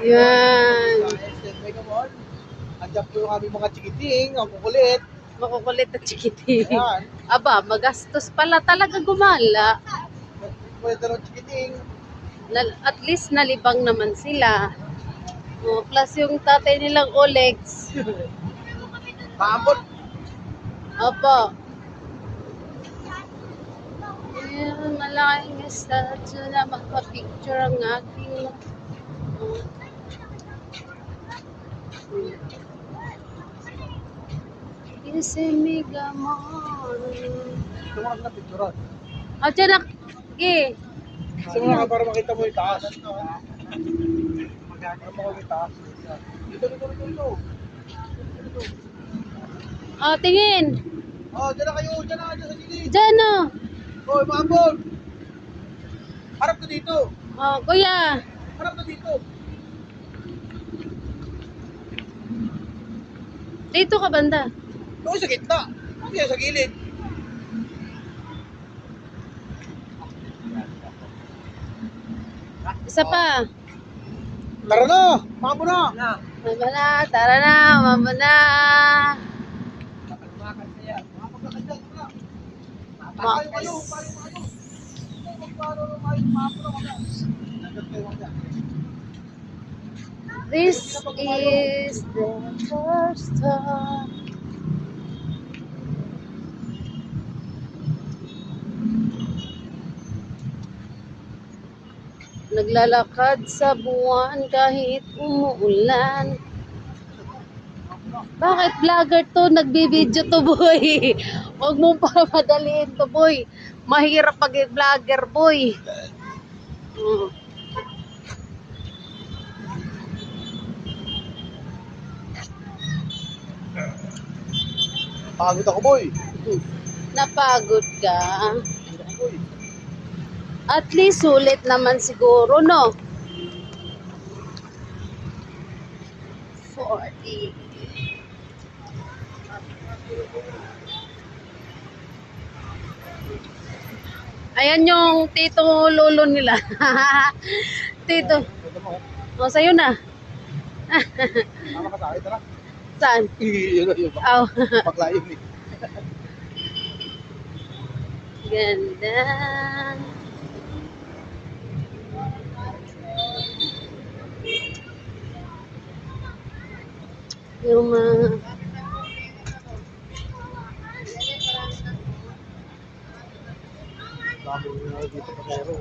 Yan. Mega Mall. Andiyan po yung aming mga chikiting, ang kukulit. Makukulit na chikiti. Ayan. Aba, magastos pala talaga gumala. Pwede ng chikiting. At least nalibang naman sila. Oh, plus yung tatay nilang Olex. Maambot. Opo. Ayan, malaking statue na magpa-picture ang aking Isi Mega Mall. Ito mga na picturean. At yan aki. Gusto mo nga para makita mo yung taas. Para makita mo yung taas. Dito. Oh, tingin. Oh, dyan na kayo. Dyan sa gilid. Diyan oh. Oh, maambot. Harap ka dito. Oh, kuya. Harap ka dito. Dito ka banda. Doon sa gitna. Hindi sa gilid. Isa pa. Tara na. Maambot na. Mama na, tara na, mama na. This is the first time. Naglalakad sa buwan kahit umuulan. Bakit vlogger to? Nagbibideo to, boy. Huwag mong pamadaliin to, boy. Mahirap pag vlogger, boy. Pagod ako, boy. Napagod ka. Pagod ako, boy. At least sulit naman siguro, no? 40. Ayan yung tito lolo nila. Tito. O, sa'yo na. Tama ka sa akin, tara. Saan? Yun. Aw. Paklaim eh. Ganda. Yung mga... Dami dito pa pero.